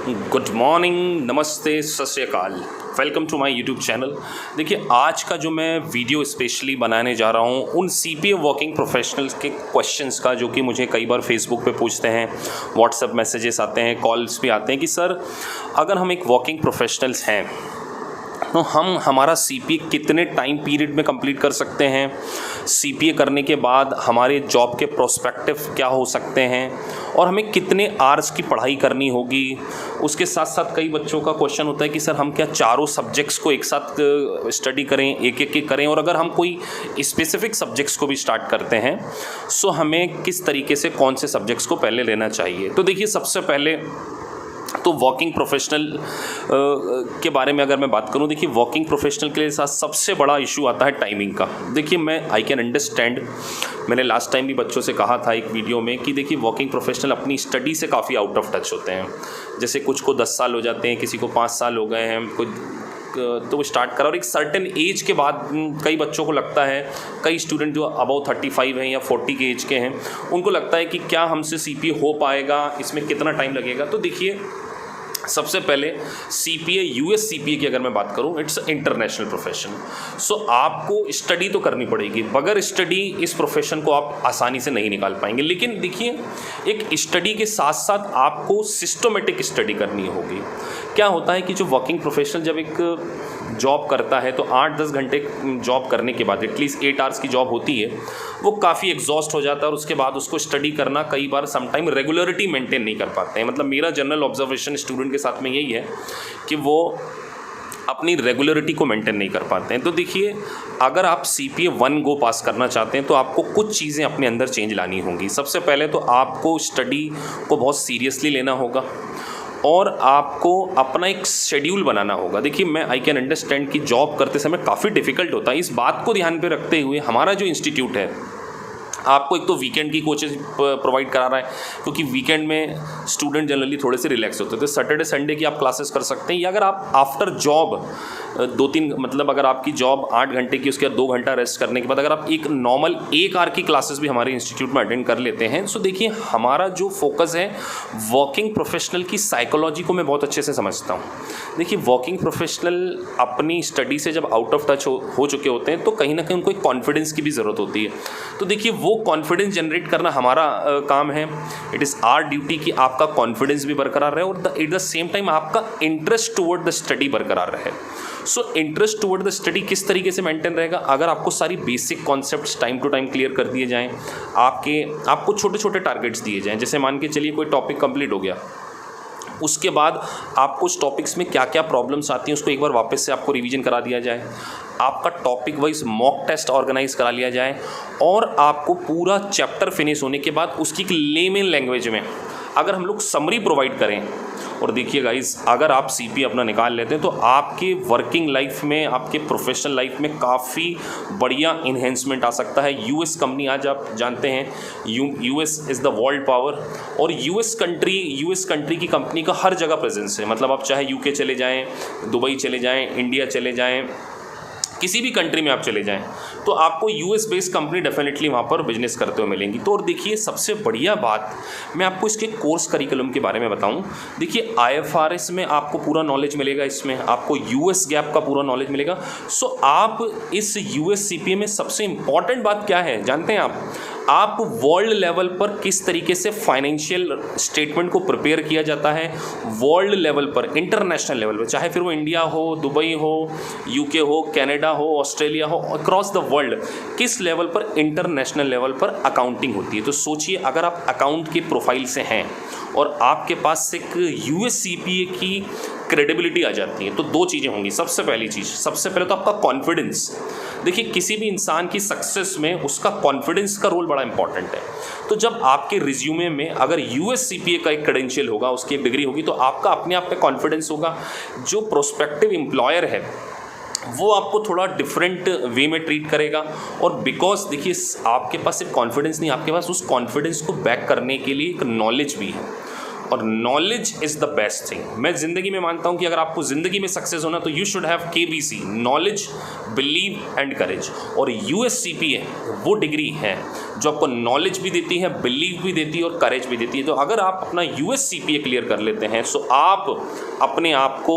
Good morning, नमस्ते, सत श्री अकाल। Welcome to my YouTube channel. देखिए, आज का जो मैं वीडियो स्पेशली बनाने जा रहा हूँ उन सीपीए वर्किंग प्रोफेशनल्स के क्वेश्चंस का, जो कि मुझे कई बार फेसबुक पे पूछते हैं, व्हाट्सएप मैसेजेस आते हैं, कॉल्स भी आते हैं कि सर अगर हम एक वर्किंग प्रोफेशनल्स हैं तो हम हमारा सीपीए कितने टाइम पीरियड में कंप्लीट कर सकते हैं, सीपीए करने के बाद हमारे जॉब के प्रोस्पेक्टिव क्या हो सकते हैं और हमें कितने आवर्स की पढ़ाई करनी होगी। उसके साथ साथ कई बच्चों का क्वेश्चन होता है कि सर हम क्या चारों सब्जेक्ट्स को एक साथ स्टडी करें, एक एक करें, और अगर हम कोई स्पेसिफिक सब्जेक्ट्स को भी स्टार्ट करते हैं सो हमें किस तरीके से कौन से सब्जेक्ट्स को पहले लेना चाहिए। तो देखिए, सबसे पहले तो वर्किंग प्रोफेशनल के बारे में अगर मैं बात करूं, देखिए वर्किंग प्रोफेशनल के लिए साथ सबसे बड़ा इशू आता है टाइमिंग का। देखिए, आई कैन अंडरस्टैंड, मैंने लास्ट टाइम भी बच्चों से कहा था एक वीडियो में कि देखिए वर्किंग प्रोफेशनल अपनी स्टडी से काफ़ी आउट ऑफ टच होते हैं। जैसे कुछ को 10 साल हो जाते हैं, किसी को 5 साल हो गए हैं, कोई तो वो स्टार्ट करा, और एक सर्टेन एज के बाद कई बच्चों को लगता है, कई स्टूडेंट जो अबव 35 हैं या 40 के एज के हैं, उनको लगता है कि क्या हमसे सीपीए हो पाएगा, इसमें कितना टाइम लगेगा। तो देखिए, सबसे पहले सीपीए, यूएस सीपीए की अगर मैं बात करूं, इट्स इंटरनेशनल प्रोफेशन। सो आपको स्टडी तो करनी पड़ेगी, बगैर स्टडी इस प्रोफेशन को आप आसानी से नहीं निकाल पाएंगे। लेकिन देखिए, एक स्टडी के साथ साथ आपको सिस्टमेटिक स्टडी करनी होगी। क्या होता है कि जो वर्किंग प्रोफेशनल जब एक जॉब करता है तो 8-10 घंटे जॉब करने के बाद, एटलीस्ट 8 आवर्स की जॉब होती है, वो काफ़ी एग्जॉस्ट हो जाता है और उसके बाद उसको स्टडी करना कई बार समटाइम रेगुलरिटी मेंटेन नहीं कर पाते हैं। मतलब मेरा जनरल ऑब्जर्वेशन स्टूडेंट के साथ में यही है कि वो अपनी रेगुलरिटी को मेंटेन नहीं कर पाते हैं। तो देखिए, अगर आप सीपीए 1 गो पास करना चाहते हैं तो आपको कुछ चीज़ें अपने अंदर चेंज लानी होंगी। सबसे पहले तो आपको स्टडी को बहुत सीरियसली लेना होगा और आपको अपना एक शेड्यूल बनाना होगा। देखिए, आई कैन अंडरस्टैंड कि जॉब करते समय काफ़ी डिफ़िकल्ट होता है। इस बात को ध्यान पे रखते हुए हमारा जो इंस्टीट्यूट है आपको एक तो वीकेंड की कोचेस प्रोवाइड करा रहा है, क्योंकि वीकेंड में स्टूडेंट जनरली थोड़े से रिलैक्स होते हैं। तो सैटरडे संडे की आप क्लासेस कर सकते हैं, या अगर आप आफ्टर जॉब 2-3, मतलब अगर आपकी जॉब 8 घंटे की, उसके बाद 2 घंटा रेस्ट करने के बाद अगर आप एक नॉर्मल 1 आवर की क्लासेस भी हमारे इंस्टीट्यूट में अटेंड कर लेते हैं। सो देखिए, हमारा जो फोकस है वर्किंग प्रोफेशनल की साइकोलॉजी को मैं बहुत अच्छे से समझता हूँ। देखिए, वर्किंग प्रोफेशनल अपनी स्टडी से जब आउट ऑफ टच हो चुके होते हैं तो कहीं ना कहीं उनको एक कॉन्फिडेंस की भी ज़रूरत होती है। तो देखिए, वो कॉन्फिडेंस जनरेट करना हमारा काम है। इट इज़ आवर ड्यूटी कि आपका कॉन्फिडेंस भी बरकरार रहे और एट द सेम टाइम आपका इंटरेस्ट टुवर्ड द स्टडी बरकरार रहे। So interest toward the study किस तरीके से मेंटेन रहेगा? अगर आपको सारी basic concepts time to time clear कर दिए जाएँ, आपको छोटे छोटे टारगेट्स दिए जाएँ। जैसे मान के चलिए कोई टॉपिक कंप्लीट हो गया, उसके बाद आपको उस टॉपिक्स में क्या क्या प्रॉब्लम्स आती हैं उसको एक बार वापस से आपको रिवीजन करा दिया जाए, आपका topic wise mock test organise करा लिया जाए, और आपको पूरा चैप्टर फिनिश होने के बाद उसकी एक लेमन लैंग्वेज में अगर हम लोग समरी प्रोवाइड करें। और देखिए गाइस, अगर आप सीपी अपना निकाल लेते हैं तो आपके वर्किंग लाइफ में, आपके प्रोफेशनल लाइफ में काफ़ी बढ़िया इन्हेंसमेंट आ सकता है। यूएस कंपनी, आज आप जानते हैं US is the world power, और यूएस कंट्री की कंपनी का हर जगह प्रेजेंस है। मतलब आप चाहे यूके चले जाएँ, दुबई चले जाएँ, इंडिया चले जाएँ, किसी भी कंट्री में आप चले जाएं तो आपको यूएस बेस्ड कंपनी डेफिनेटली वहाँ पर बिजनेस करते हुए मिलेंगी। तो और देखिए, सबसे बढ़िया बात मैं आपको इसके कोर्स करिकुलम के बारे में बताऊं। देखिए, आईएफआरएस में आपको पूरा नॉलेज मिलेगा, इसमें आपको यूएस गैप का पूरा नॉलेज मिलेगा। सो आप इस यूएस सीपीए में सबसे इंपॉर्टेंट बात क्या है जानते हैं आप वर्ल्ड लेवल पर किस तरीके से फाइनेंशियल स्टेटमेंट को प्रिपेयर किया जाता है, वर्ल्ड लेवल पर, इंटरनेशनल लेवल पर, चाहे फिर वो इंडिया हो, दुबई हो, यूके हो, कनाडा हो, ऑस्ट्रेलिया हो, अक्रॉस द वर्ल्ड किस लेवल पर, इंटरनेशनल लेवल पर अकाउंटिंग होती है। तो सोचिए, अगर आप अकाउंट की प्रोफाइल से हैं और आपके पास एक यूएस सीपीए की क्रेडिबिलिटी आ जाती है तो 2 चीज़ें होंगी। सबसे पहले तो आपका कॉन्फिडेंस। देखिए, किसी भी इंसान की सक्सेस में उसका कॉन्फिडेंस का रोल बड़ा इंपॉर्टेंट है। तो जब आपके रिज्यूमे में अगर यूएस सीपीए का एक क्रेडेंशियल होगा, उसकी एक डिग्री होगी, तो आपका अपने आप पे कॉन्फिडेंस होगा। जो प्रोस्पेक्टिव एम्प्लॉयर है वो आपको थोड़ा डिफरेंट वे में ट्रीट करेगा। और बिकॉज देखिए, आपके पास सिर्फ कॉन्फिडेंस नहीं, आपके पास उस कॉन्फिडेंस को बैक करने के लिए एक नॉलेज भी है। और knowledge is the best thing. मैं ज़िंदगी में मानता हूँ कि अगर आपको ज़िंदगी में सक्सेस होना तो you should have KBC, knowledge, believe and courage. और USCPA वो डिग्री है जो आपको नॉलेज भी देती है, बिलीव भी देती है और करेज भी देती है। तो अगर आप अपना USCPA क्लियर कर लेते हैं तो आप अपने आप को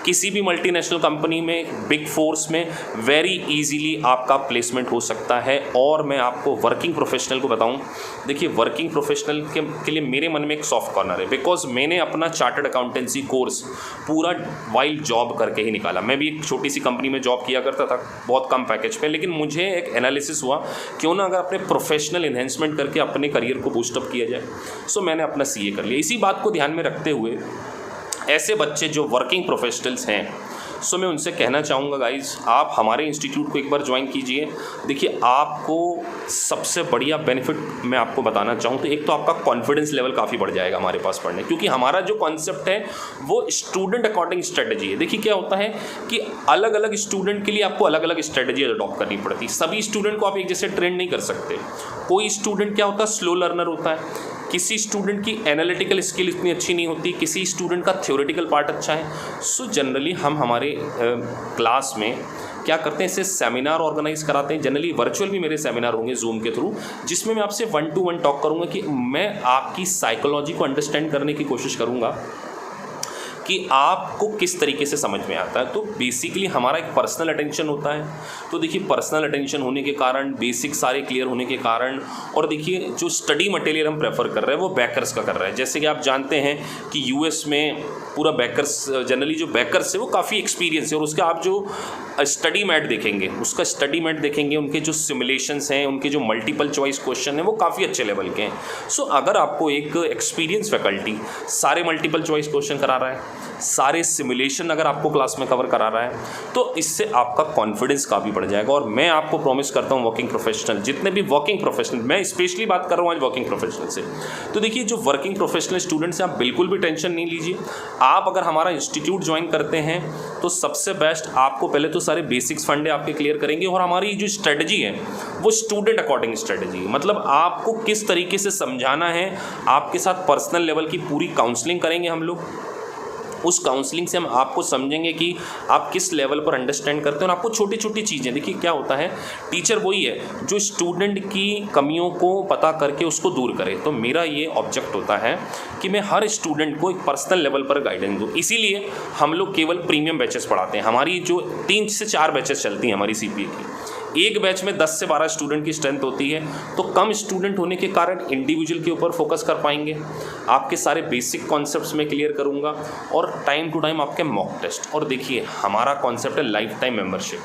किसी भी मल्टीनेशनल कंपनी में, बिग फोर्स में वेरी इजीली आपका प्लेसमेंट हो सकता है। और मैं आपको वर्किंग प्रोफेशनल को बताऊं, देखिए वर्किंग प्रोफेशनल के लिए मेरे मन में एक सॉफ्ट कॉर्नर है, बिकॉज मैंने अपना चार्टर्ड अकाउंटेंसी कोर्स पूरा वाइल जॉब करके ही निकाला। मैं भी एक छोटी सी कंपनी में जॉब किया करता था, बहुत कम पैकेज पे, लेकिन मुझे एक एनालिसिस हुआ क्यों ना अगर अपने प्रोफेशनल इन्हेंसमेंट करके अपने करियर को बूस्टअप किया जाए। सो मैंने अपना CA कर लिया। इसी बात को ध्यान में रखते हुए ऐसे बच्चे जो वर्किंग प्रोफेशनल्स हैं, सो मैं उनसे कहना चाहूँगा गाइज, आप हमारे इंस्टीट्यूट को एक बार ज्वाइन कीजिए। देखिए आपको सबसे बढ़िया बेनिफिट मैं आपको बताना चाहूँ तो एक तो आपका कॉन्फिडेंस लेवल काफ़ी बढ़ जाएगा हमारे पास पढ़ने, क्योंकि हमारा जो कॉन्सेप्ट है वो स्टूडेंट अकॉर्डिंग स्ट्रेटजी है। देखिए क्या होता है कि अलग अलग स्टूडेंट के लिए आपको अलग अलग स्ट्रेटजी अडॉप्ट करनी पड़ती है। सभी स्टूडेंट को आप एक जैसे ट्रेन नहीं कर सकते। कोई स्टूडेंट क्या होता है, स्लो लर्नर होता है, किसी स्टूडेंट की एनालिटिकल स्किल इतनी अच्छी नहीं होती, किसी स्टूडेंट का थ्योरेटिकल पार्ट अच्छा है। सो जनरली हम हमारे क्लास में क्या करते हैं, इससे सेमिनार ऑर्गेनाइज कराते हैं। जनरली वर्चुअल भी मेरे सेमिनार होंगे जूम के थ्रू, जिसमें मैं आपसे 1 to 1 टॉक करूँगा कि मैं आपकी साइकोलॉजी को अंडरस्टैंड करने की कोशिश करूँगा कि आपको किस तरीके से समझ में आता है। तो बेसिकली हमारा एक पर्सनल अटेंशन होता है। तो देखिए पर्सनल अटेंशन होने के कारण, बेसिक सारे क्लियर होने के कारण, और देखिए जो स्टडी मटेरियल हम प्रेफर कर रहे हैं वो बैकर्स का कर रहे हैं। जैसे कि आप जानते हैं कि US में पूरा बैकर्स, जनरली जो बैकर्स है वो काफ़ी एक्सपीरियंस है, और उसका आप जो स्टडी मैट देखेंगे, उसका स्टडी मैट देखेंगे, उनके जो सिमुलेशंस हैं, उनके जो मल्टीपल चॉइस क्वेश्चन हैं वो काफ़ी अच्छे लेवल के हैं। सो अगर आपको एक एक्सपीरियंस फैकल्टी सारे मल्टीपल चॉइस क्वेश्चन करा रहा है, सारे सिमुलेशन अगर आपको क्लास में कवर करा रहा है, तो इससे आपका कॉन्फिडेंस काफ़ी बढ़ जाएगा। और मैं आपको प्रॉमिस करता हूँ वर्किंग प्रोफेशनल, जितने भी वर्किंग प्रोफेशनल, मैं स्पेशली बात कर रहा हूँ आज वर्किंग प्रोफेशनल से, तो देखिए जो वर्किंग प्रोफेशनल स्टूडेंट्स हैं आप बिल्कुल भी टेंशन नहीं लीजिए। आप अगर हमारा इंस्टीट्यूट ज्वाइन करते हैं तो सबसे बेस्ट आपको पहले तो सारे बेसिक्स फंडे आपके क्लियर करेंगे, और हमारी जो स्ट्रेटजी है वो स्टूडेंट अकॉर्डिंग स्ट्रेटजी, मतलब आपको किस तरीके से समझाना है, आपके साथ पर्सनल लेवल की पूरी काउंसलिंग करेंगे हम लोग। उस काउंसलिंग से हम आपको समझेंगे कि आप किस लेवल पर अंडरस्टैंड करते हैं, और आपको छोटी छोटी चीज़ें, देखिए क्या होता है, टीचर वही है जो स्टूडेंट की कमियों को पता करके उसको दूर करे। तो मेरा ये ऑब्जेक्ट होता है कि मैं हर स्टूडेंट को एक पर्सनल लेवल पर गाइडेंस दूँ। इसीलिए हम लोग केवल प्रीमियम बैचेस पढ़ाते हैं। हमारी जो 3 से 4 बैचेस चलती हैं हमारी CPA की, एक बैच में 10 से 12 स्टूडेंट की स्ट्रेंथ होती है। तो कम स्टूडेंट होने के कारण इंडिविजुअल के ऊपर फोकस कर पाएंगे, आपके सारे बेसिक कॉन्सेप्ट्स में क्लियर करूंगा, और टाइम टू टाइम आपके मॉक टेस्ट। और देखिए हमारा कॉन्सेप्ट है लाइफ टाइम मेंबरशिप।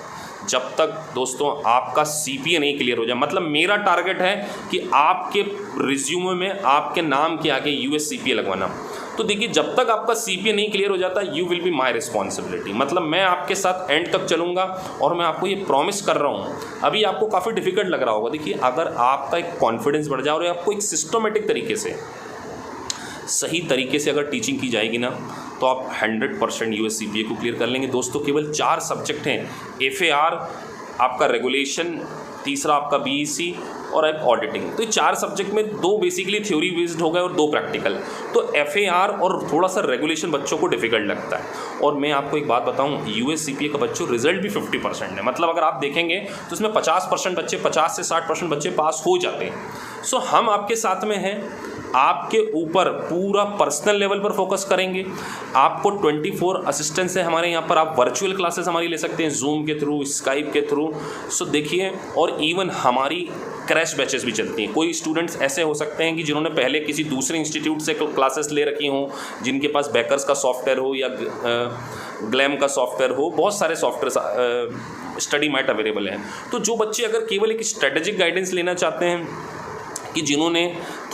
जब तक दोस्तों आपका CPA नहीं क्लियर हो जाए, मतलब मेरा टारगेट है कि आपके रिज्यूमे में आपके नाम के आगे USCPA लगवाना। तो देखिए जब तक आपका CPA नहीं क्लियर हो जाता, you will be my responsibility, मतलब मैं आपके साथ एंड तक चलूँगा। और मैं आपको ये प्रॉमिस कर रहा हूँ, अभी आपको काफ़ी डिफिकल्ट लग रहा होगा, देखिए अगर आपका एक कॉन्फिडेंस बढ़ जाए और आपको एक सिस्टमेटिक तरीके से, सही तरीके से अगर टीचिंग की जाएगी ना, तो आप 100% USCPA को क्लियर कर लेंगे। दोस्तों केवल 4 सब्जेक्ट हैं, FAR, आपका रेगुलेशन, तीसरा आपका BEC और एक ऑडिटिंग। तो ये 4 सब्जेक्ट में 2 बेसिकली थ्योरी बेस्ड हो गए और 2 प्रैक्टिकल। तो FAR और थोड़ा सा रेगुलेशन बच्चों को डिफिकल्ट लगता है। और मैं आपको एक बात बताऊं, USCPA का बच्चों रिजल्ट भी 50% है, मतलब अगर आप देखेंगे तो इसमें 50% बच्चे, 50 से 60% बच्चे पास हो जाते हैं। सो हम आपके साथ में हैं, आपके ऊपर पूरा पर्सनल लेवल पर फोकस करेंगे। आपको 24 असिस्टेंट्स है हमारे यहाँ पर, आप वर्चुअल क्लासेस हमारी ले सकते हैं जूम के थ्रू, स्काइप के थ्रू। सो देखिए, और इवन हमारी क्रैश बैचेस भी चलती हैं। कोई स्टूडेंट्स ऐसे हो सकते हैं कि जिन्होंने पहले किसी दूसरे इंस्टीट्यूट से क्लासेस ले रखी हों, जिनके पास बैकर्स का सॉफ्टवेयर हो या ग्लैम का सॉफ्टवेयर हो, बहुत सारे सॉफ्टवेयर स्टडी मैट अवेलेबल हैं। तो जो बच्चे अगर केवल एक स्ट्रेटेजिक गाइडेंस लेना चाहते हैं, कि जिन्होंने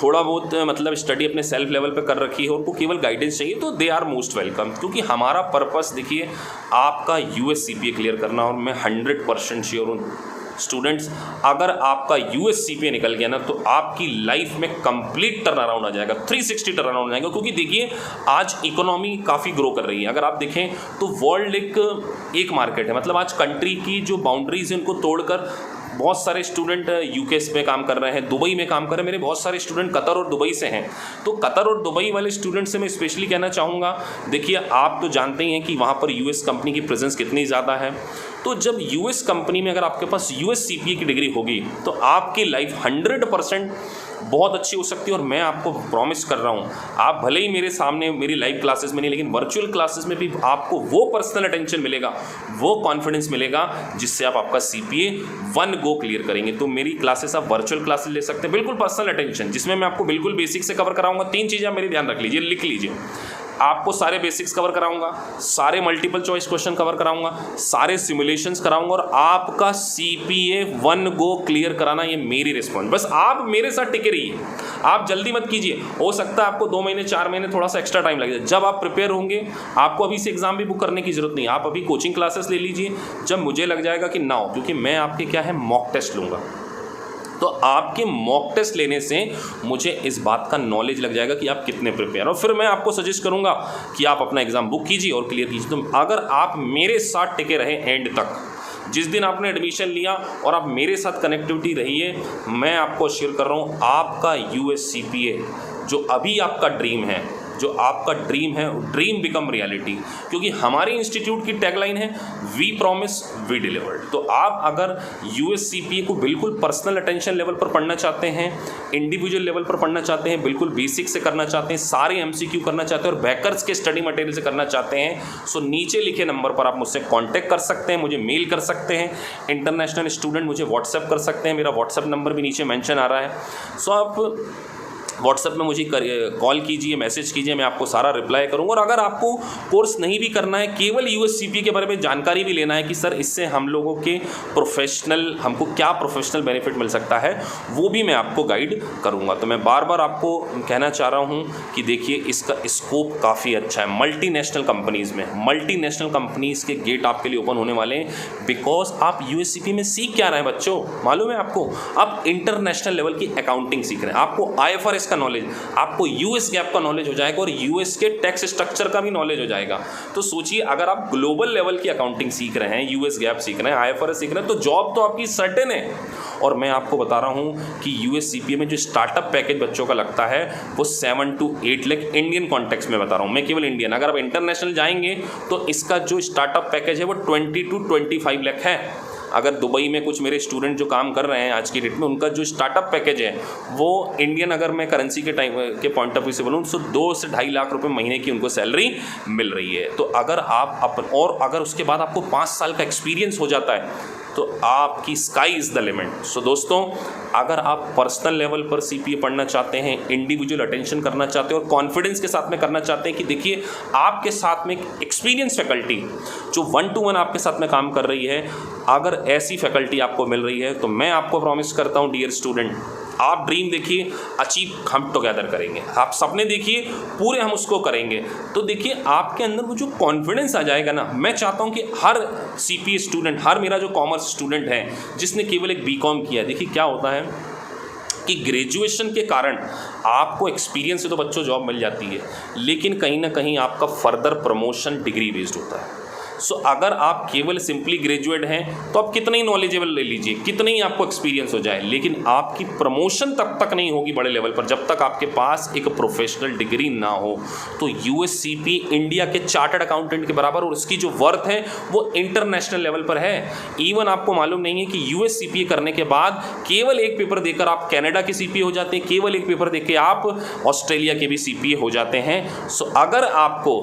थोड़ा बहुत मतलब स्टडी अपने सेल्फ लेवल पे कर रखी है, उनको केवल गाइडेंस चाहिए, तो दे आर मोस्ट वेलकम। क्योंकि हमारा पर्पस देखिए आपका USCPA क्लियर करना, और मैं 100% श्योर हूँ स्टूडेंट्स, अगर आपका USCPA निकल गया ना, तो आपकी लाइफ में कंप्लीट टर्न अराउंड आ जाएगा, 360 टर्न अराउंड आ जाएगा। क्योंकि देखिए आज इकोनॉमी काफ़ी ग्रो कर रही है। अगर आप देखें तो वर्ल्ड एक मार्केट है, मतलब आज कंट्री की जो बाउंड्रीज हैं उनको तोड़कर बहुत सारे स्टूडेंट यूके में काम कर रहे हैं, दुबई में काम कर रहे हैं, मेरे बहुत सारे स्टूडेंट कतर और दुबई से हैं। तो कतर और दुबई वाले स्टूडेंट से मैं स्पेशली कहना चाहूँगा, देखिए आप तो जानते ही हैं कि वहाँ पर यूएस कंपनी की प्रेजेंस कितनी ज़्यादा है। तो जब यूएस कंपनी में अगर आपके पास यूएस सीपीए की डिग्री होगी तो आपकी लाइफ 100% बहुत अच्छी हो सकती है। और मैं आपको प्रॉमिस कर रहा हूँ, आप भले ही मेरे सामने मेरी लाइव क्लासेस में नहीं, लेकिन वर्चुअल क्लासेस में भी आपको वो पर्सनल अटेंशन मिलेगा, वो कॉन्फिडेंस मिलेगा जिससे आप आपका सीपीए 1 गो क्लियर करेंगे। तो मेरी क्लासेस आप वर्चुअल क्लासेस ले सकते हैं, बिल्कुल पर्सनल अटेंशन, जिसमें मैं आपको बिल्कुल बेसिक से कवर कराऊंगा। 3 चीज़ें आप मेरी ध्यान रख लीजिए, लिख लीजिए। आपको सारे बेसिक्स कवर कराऊंगा, सारे मल्टीपल चॉइस क्वेश्चन कवर कराऊंगा, सारे सिमुलेशंस कराऊंगा, और आपका सीपीए 1 गो क्लियर कराना ये मेरी रिस्पॉन्स। बस आप मेरे साथ टिके रहिए, आप जल्दी मत कीजिए। हो सकता है आपको 2 महीने 4 महीने थोड़ा सा एक्स्ट्रा टाइम लगे। जब आप प्रिपेयर होंगे, आपको अभी से एग्जाम भी बुक करने की जरूरत नहीं, आप अभी कोचिंग क्लासेस ले लीजिए। जब मुझे लग जाएगा कि ना हो, क्योंकि मैं आपके क्या है मॉक टेस्ट लूँगा, तो आपके मॉक टेस्ट लेने से मुझे इस बात का नॉलेज लग जाएगा कि आप कितने प्रिपेयर, और फिर मैं आपको सजेस्ट करूंगा कि आप अपना एग्जाम बुक कीजिए और क्लियर कीजिए। तो अगर आप मेरे साथ टिके रहे एंड तक, जिस दिन आपने एडमिशन लिया और आप मेरे साथ कनेक्टिविटी रही है, मैं आपको शेयर कर रहा हूँ, आपका यूएस सीपीए जो अभी आपका ड्रीम है, जो आपका ड्रीम है, ड्रीम बिकम रियलिटी। क्योंकि हमारे इंस्टीट्यूट की टैगलाइन है वी प्रॉमिस वी डिलीवर्ड। तो आप अगर यूएस सीपीए को बिल्कुल पर्सनल अटेंशन लेवल पर पढ़ना चाहते हैं, इंडिविजुअल लेवल पर पढ़ना चाहते हैं, बिल्कुल बेसिक से करना चाहते हैं, सारे एमसीक्यू करना चाहते हैं और बैकर्स के स्टडी मटेरियल से करना चाहते हैं, सो नीचे लिखे नंबर पर आप मुझसे कॉन्टैक्ट कर सकते हैं, मुझे मेल कर सकते हैं। इंटरनेशनल स्टूडेंट मुझे व्हाट्सएप कर सकते हैं, मेरा व्हाट्सएप नंबर भी नीचे मेंशन आ रहा है। सो आप व्हाट्सएप में मुझे कॉल कीजिए, मैसेज कीजिए, मैं आपको सारा रिप्लाई करूंगा। और अगर आपको कोर्स नहीं भी करना है, केवल यूएस सीपीए के बारे में जानकारी भी लेना है कि सर इससे हम लोगों के हमको क्या प्रोफेशनल बेनिफिट मिल सकता है, वो भी मैं आपको गाइड करूंगा। तो मैं बार बार आपको कहना चाह रहा हूं कि देखिए इसका स्कोप काफ़ी अच्छा है। मल्टीनेशनल कंपनीज़ के गेट आपके लिए ओपन होने वाले हैं, बिकॉज आप यूएस सीपीए में सीख क्या रहे हैं बच्चों, मालूम है आपको? आप इंटरनेशनल लेवल की अकाउंटिंग सीख रहे हैं, आपको IFRS का नॉलेज, आपको यूएस गैप का नॉलेज हो जाएगा और यूएस के टैक्स स्ट्रक्चर का भी नॉलेज हो जाएगा। तो सोचिए, अगर आप ग्लोबल लेवल की अकाउंटिंग सीख रहे हैं, यूएस गैप सीख रहे हैं, IFRS सीख रहे हैं, तो जॉब तो आपकी सर्टेन है। और मैं आपको बता रहा हूं कि यूएस सीपीए में जो स्टार्टअप पैकेज बच्चों का लगता है वो 7 to 8 लाख इंडियन कॉन्टेक्स्ट में बता रहा हूं, मैं केवल इंडियन। अगर आप इंटरनेशनल जाएंगे तो इसका जो स्टार्टअप पैकेज है वो 20 to 25 लाख है। अगर दुबई में कुछ मेरे स्टूडेंट जो काम कर रहे हैं आज की डेट में, उनका जो स्टार्टअप पैकेज है वो इंडियन, अगर मैं करेंसी के टाइम के पॉइंट ऑफ व्यू से बोलूँ, तो 2 से 2.5 लाख रुपए महीने की उनको सैलरी मिल रही है। तो अगर आप और अगर उसके बाद आपको 5 साल का एक्सपीरियंस हो जाता है तो आपकी स्काई इज़ द लिमिट। सो दोस्तों, अगर आप पर्सनल लेवल पर सीपीए पढ़ना चाहते हैं, इंडिविजुअल अटेंशन करना चाहते हैं और कॉन्फिडेंस के साथ में करना चाहते हैं कि देखिए आपके साथ में एक एक्सपीरियंस फैकल्टी जो 1-to-1 आपके साथ में काम कर रही है, अगर ऐसी फैकल्टी आपको मिल रही है तो मैं आपको प्रॉमिस करता हूँ डियर स्टूडेंट, आप ड्रीम देखिए, अचीव हम टुगेदर करेंगे। आप सपने देखिए, पूरे हम उसको करेंगे। तो देखिए आपके अंदर वो जो कॉन्फिडेंस आ जाएगा ना, मैं चाहता हूँ कि हर सीपीए स्टूडेंट, हर मेरा जो कॉमर्स स्टूडेंट है जिसने केवल एक बीकॉम किया, देखिए क्या होता है कि ग्रेजुएशन के कारण आपको एक्सपीरियंस से तो बच्चों जॉब मिल जाती है, लेकिन कहीं ना कहीं आपका फर्दर प्रमोशन डिग्री बेस्ड होता है। सो अगर आप केवल सिंपली ग्रेजुएट हैं तो आप कितना ही नॉलेजेबल ले लीजिए, कितना ही आपको एक्सपीरियंस हो जाए, लेकिन आपकी प्रमोशन तब तक नहीं होगी बड़े लेवल पर जब तक आपके पास एक प्रोफेशनल डिग्री ना हो। तो यूएस सीपीए इंडिया के चार्टर्ड अकाउंटेंट के बराबर, और उसकी जो वर्थ है वो इंटरनेशनल लेवल पर है। इवन आपको मालूम नहीं है कि यूएस सीपीए करने के बाद केवल एक पेपर देकर आप कनाडा के सीपीए हो जाते हैं, केवल एक पेपर देकर आप ऑस्ट्रेलिया के भी सीपीए हो जाते हैं। सो अगर आपको,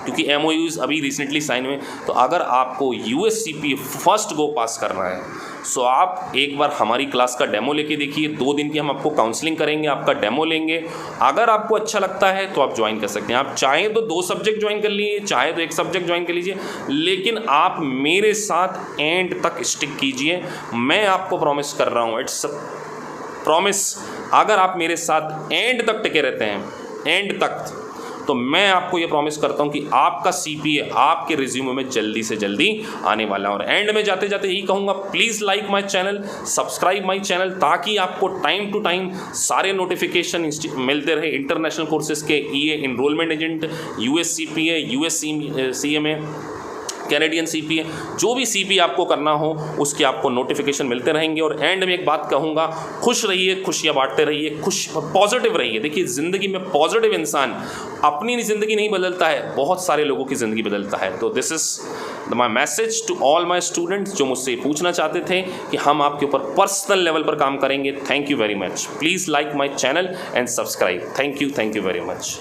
क्योंकि MOUs अभी रिसेंटली साइन हुए, तो अगर आपको यूएस सीपीए फर्स्ट गो पास करना है, सो आप एक बार हमारी क्लास का डेमो लेके देखिए। 2 दिन की हम आपको काउंसलिंग करेंगे, आपका डेमो लेंगे। अगर आपको अच्छा लगता है तो आप ज्वाइन कर सकते हैं। आप चाहें तो 2 सब्जेक्ट ज्वाइन कर लीजिए, चाहे तो 1 सब्जेक्ट ज्वाइन कर लीजिए, लेकिन आप मेरे साथ एंड तक स्टिक कीजिए। मैं आपको प्रॉमिस कर रहा हूँ, इट्स प्रॉमिस, अगर आप मेरे साथ एंड तक टिके रहते हैं, एंड तक, तो मैं आपको ये प्रॉमिस करता हूँ कि आपका सीपीए आपके रिज्यूमे में जल्दी से जल्दी आने वाला है। और एंड में जाते जाते यही कहूँगा, please like my channel, subscribe my channel, ताकि आपको टाइम टू टाइम सारे नोटिफिकेशन मिलते रहे इंटरनेशनल कोर्सेज के, EA, enrolment agent, US CPA, US CMA, Canadian CPA, जो भी CPA आपको करना हो उसके आपको नोटिफिकेशन मिलते रहेंगे। और एंड में एक बात कहूँगा, खुश रहिए, खुशियाँ बांटते रहिए, पॉजिटिव रहिए। देखिए ज़िंदगी में पॉजिटिव इंसान अपनी ज़िंदगी नहीं बदलता है, बहुत सारे लोगों की ज़िंदगी बदलता है। तो this is my message to all my students जो मुझसे पूछना चाहते थे कि हम आपके ऊपर पर्सनल लेवल पर काम करेंगे। Thank you very much. Please like my channel and subscribe. Thank you very much.